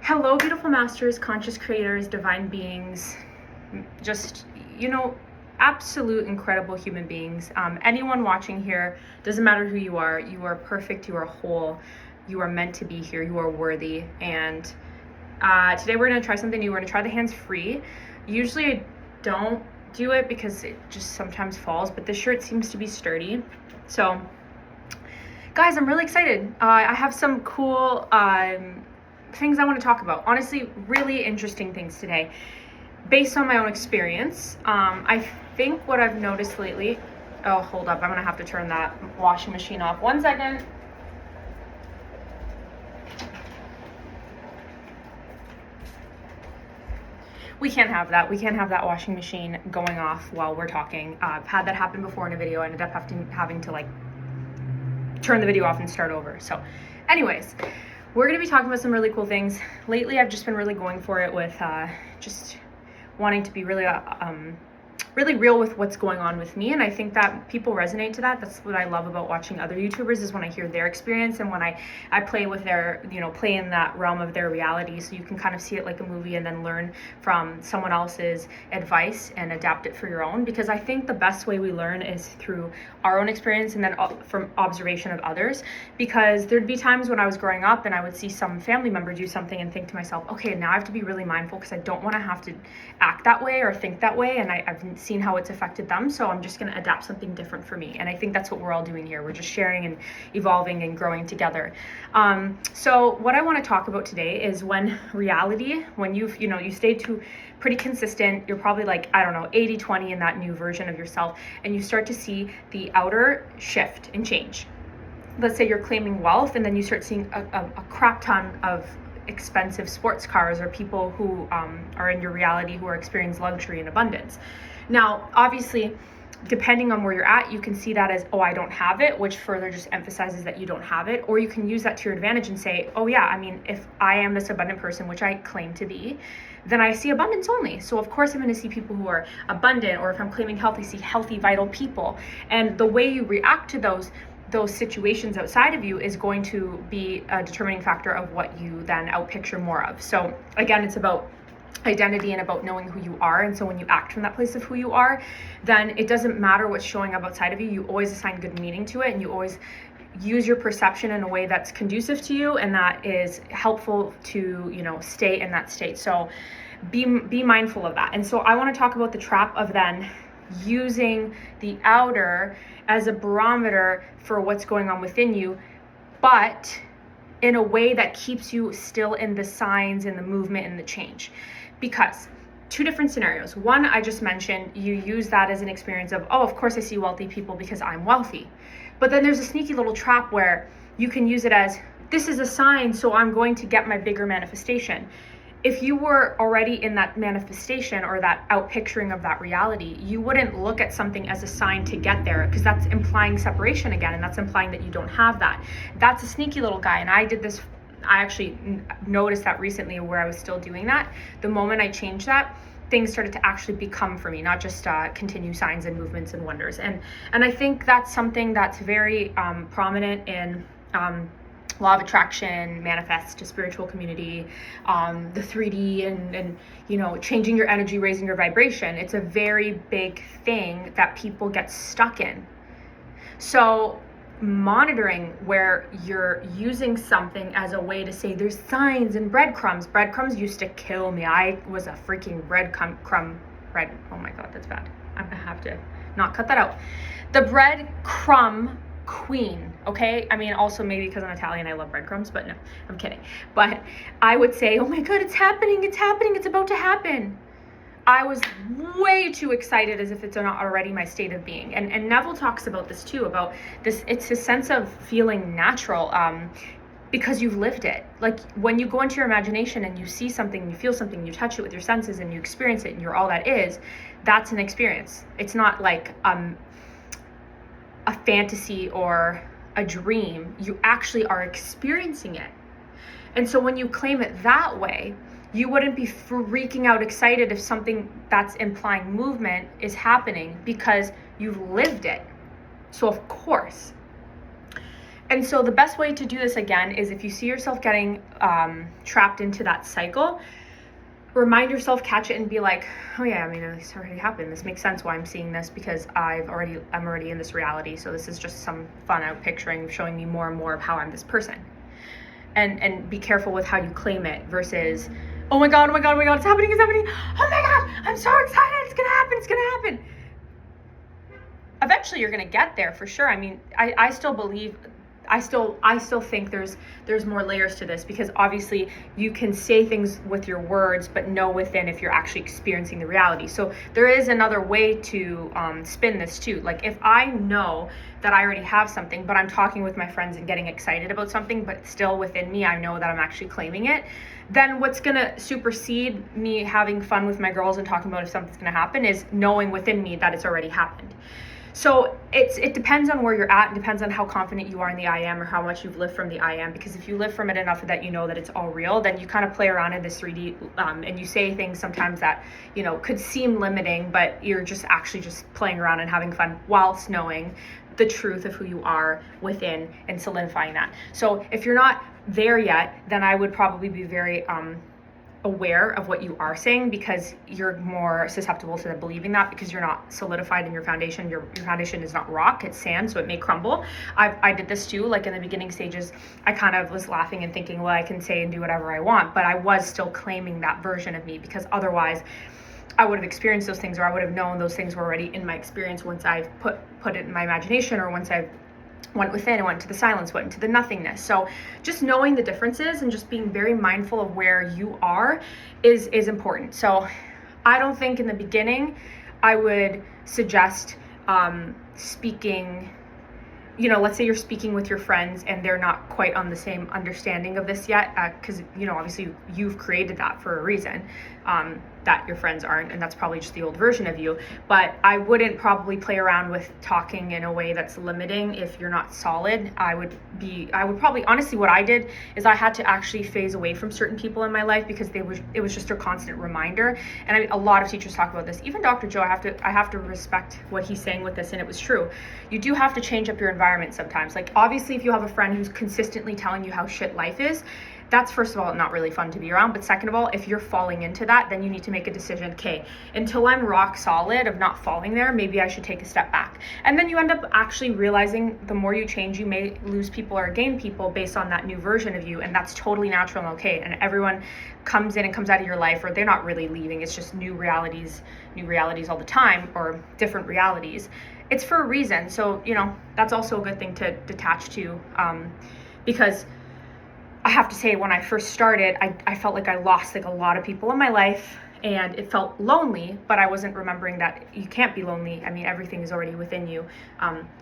Hello, beautiful masters, conscious creators, divine beings, just, absolute incredible human beings. Anyone watching here, doesn't matter who you are perfect, you are whole, you are meant to be here, you are worthy. And today we're going to try something new. We're going to try the hands free. Usually I don't do it because it just sometimes falls, but this shirt seems to be sturdy. So, guys, I'm really excited. I have some cool things I want to talk about. Honestly, really interesting things today based on my own experience. I think what I've noticed lately, oh, hold up, I'm gonna have to turn that washing machine off. 1 second. We can't have that. We can't have that washing machine going off while we're talking. I've had that happen before in a video. I ended up having to like turn the video off and start over. So anyways, we're going to be talking about some really cool things. Lately, I've just been really going for it with just wanting to be really real with what's going on with me. And I think that people resonate to that. That's what I love about watching other YouTubers, is when I hear their experience and when I play with their, play in that realm of their reality. So you can kind of see it like a movie and then learn from someone else's advice and adapt it for your own. Because I think the best way we learn is through our own experience and then from observation of others. Because there'd be times when I was growing up and I would see some family member do something and think to myself, okay, now I have to be really mindful because I don't want to have to act that way or think that way. And I've seen how it's affected them, so I'm just going to adapt something different for me. And I think that's what we're all doing here. We're just sharing and evolving and growing together. So what I want to talk about today is when reality, when you stay pretty consistent, you're probably like, 80-20 in that new version of yourself, and you start to see the outer shift and change. Let's say you're claiming wealth, and then you start seeing a crap ton of expensive sports cars, or people who are in your reality who are experiencing luxury and abundance. Now, obviously, depending on where you're at, you can see that as, oh, I don't have it, which further just emphasizes that you don't have it. Or you can use that to your advantage and say, oh yeah, if I am this abundant person, which I claim to be, then I see abundance only. So of course I'm going to see people who are abundant, or if I'm claiming healthy, see healthy, vital people. And the way you react to those situations outside of you is going to be a determining factor of what you then outpicture more of. So again, it's about identity and about knowing who you are. And so when you act from that place of who you are, then it doesn't matter what's showing up outside of you. You always assign good meaning to it, and you always use your perception in a way that's conducive to you and that is helpful to, stay in that state. So be mindful of that. And so I want to talk about the trap of then using the outer as a barometer for what's going on within you, but in a way that keeps you still in the signs and the movement and the change. Because two different scenarios. One, I just mentioned, you use that as an experience of, oh, of course I see wealthy people because I'm wealthy. But then there's a sneaky little trap where you can use it as, this is a sign, so I'm going to get my bigger manifestation. If you were already in that manifestation or that outpicturing of that reality, you wouldn't look at something as a sign to get there, because that's implying separation again, and that's implying that you don't have that. That's a sneaky little guy, and I actually noticed that recently where I was still doing that. The moment I changed that, things started to actually become for me, not just continue signs and movements and wonders. And I think that's something that's very prominent in law of attraction, manifest to spiritual community, the 3D and changing your energy, raising your vibration. It's a very big thing that people get stuck in. So monitoring where you're using something as a way to say there's signs and breadcrumbs. Breadcrumbs used to kill me. I was a freaking oh my God, that's bad. I'm gonna have to not cut that out. The breadcrumb queen, okay? Also maybe because I'm Italian, I love breadcrumbs, but no, I'm kidding. But I would say, oh my God, it's happening, it's about to happen. I was way too excited, as if it's not already my state of being. And Neville talks about this too, about this, it's a sense of feeling natural, because you've lived it. Like when you go into your imagination and you see something, you feel something, you touch it with your senses and you experience it and you're all that is, that's an experience. It's not like a fantasy or a dream. You actually are experiencing it. And so when you claim it that way, you wouldn't be freaking out excited if something that's implying movement is happening, because you've lived it. So of course. And so the best way to do this again is if you see yourself getting trapped into that cycle, remind yourself, catch it, and be like, oh yeah, I mean, this already happened. This makes sense why I'm seeing this, because I'm already in this reality. So this is just some fun out picturing, showing me more and more of how I'm this person. And be careful with how you claim it versus, oh my God, it's happening, oh my God, I'm so excited, it's gonna happen. Eventually you're gonna get there for sure. I mean, I still believe, I still think there's more layers to this, because obviously you can say things with your words, but know within if you're actually experiencing the reality. So there is another way to spin this too. Like if I know that I already have something, but I'm talking with my friends and getting excited about something, but still within me, I know that I'm actually claiming it, then what's gonna supersede me having fun with my girls and talking about if something's gonna happen is knowing within me that it's already happened. So it depends on where you're at. It depends on how confident you are in the I am, or how much you've lived from the I am. Because if you live from it enough that you know that it's all real, then you kind of play around in this 3D and you say things sometimes that, you know, could seem limiting, but you're just actually just playing around and having fun whilst knowing the truth of who you are within and solidifying that. So if you're not there yet, then I would probably be very aware of what you are saying, because you're more susceptible to believing that, because you're not solidified in your foundation. Your foundation is not rock, it's sand, so it may crumble. I did this too, like in the beginning stages, I kind of was laughing and thinking, well, I can say and do whatever I want, but I was still claiming that version of me, because otherwise I would have experienced those things, or I would have known those things were already in my experience once I've put it in my imagination, or once I've went within and went to the silence, went into the nothingness. So just knowing the differences and just being very mindful of where you are is important. So I don't think in the beginning I would suggest speaking, you know, let's say you're speaking with your friends and they're not quite on the same understanding of this yet, because, you know, obviously you've created that for a reason, that your friends aren't, and that's probably just the old version of you. But I wouldn't probably play around with talking in a way that's limiting if you're not solid. I would probably, honestly, what I did is I had to actually phase away from certain people in my life, because it was just a constant reminder. And a lot of teachers talk about this. Even Dr. Joe, I have to respect what he's saying with this, and it was true. You do have to change up your environment sometimes. Like obviously if you have a friend who's consistently telling you how shit life is, that's first of all not really fun to be around. But second of all, if you're falling into that, then you need to make a decision. Okay, until I'm rock solid of not falling there, maybe I should take a step back. And then you end up actually realizing the more you change, you may lose people or gain people based on that new version of you. And that's totally natural and okay. And everyone comes in and comes out of your life, or they're not really leaving. It's just new realities all the time, or different realities. It's for a reason. So, you know, that's also a good thing to detach to, because I have to say, when I first started, I felt like I lost like a lot of people in my life, and it felt lonely, but I wasn't remembering that you can't be lonely. I mean, everything is already within you.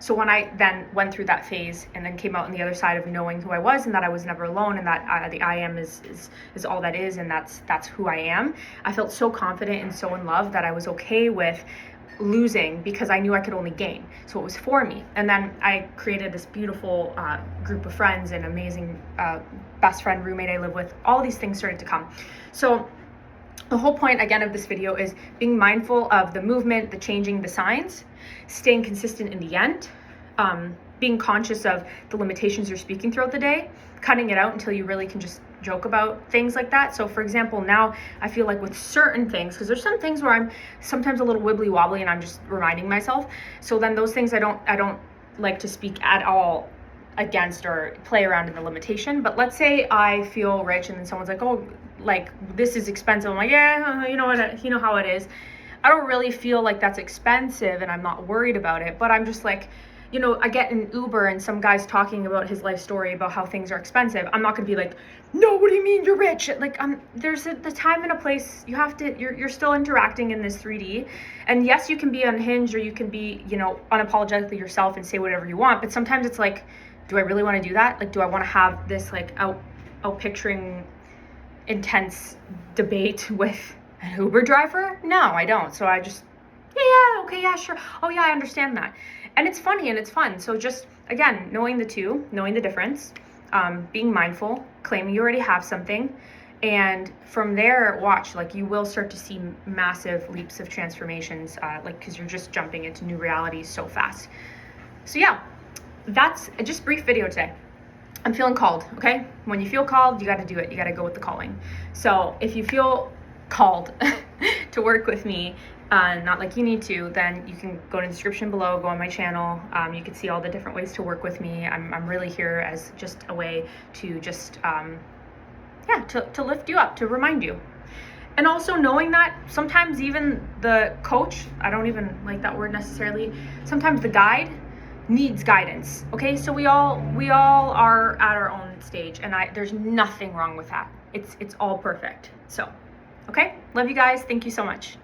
So when I then went through that phase and then came out on the other side of knowing who I was, and that I was never alone, and that the I am is all that is, and that's who I am, I felt so confident and so in love that I was okay with losing, because I knew I could only gain. So it was for me. And then I created this beautiful group of friends, and amazing best friend, roommate I live with. All these things started to come. So the whole point again of this video is being mindful of the movement, the changing, the signs, staying consistent in the end, being conscious of the limitations you're speaking throughout the day, cutting it out until you really can just joke about things like that. So for example, now I feel like with certain things, because there's some things where I'm sometimes a little wibbly wobbly and I'm just reminding myself. So then those things I don't like to speak at all against or play around in the limitation. But let's say I feel rich and then someone's like, oh, like this is expensive. I'm like, yeah, you know how it is. I don't really feel like that's expensive, and I'm not worried about it, but I'm just like, you know, I get an Uber and some guy's talking about his life story about how things are expensive. I'm not gonna be like, no, what do you mean you're rich? Like, there's the time and a place. You have to, you're still interacting in this 3D. And yes, you can be unhinged, or you can be, you know, unapologetically yourself and say whatever you want. But sometimes it's like, do I really want to do that? Like, do I want to have this like out picturing intense debate with an Uber driver? No, I don't. So I just, yeah, okay, yeah, sure. Oh yeah, I understand that. And it's funny and it's fun. So just, again, knowing the two, knowing the difference, being mindful, claiming you already have something. And from there, watch, like you will start to see massive leaps of transformations, like, because you're just jumping into new realities so fast. So yeah, that's just brief video today. I'm feeling called, okay? When you feel called, you got to do it. You got to go with the calling. So if you feel called to work with me, not like you need to, then you can go to the description below, go on my channel. You can see all the different ways to work with me. I'm really here as just a way to just, to lift you up, to remind you. And also knowing that sometimes even the coach, I don't even like that word necessarily, sometimes the guide needs guidance, okay? So we all are at our own stage, and there's nothing wrong with that. It's all perfect. So, okay? Love you guys. Thank you so much.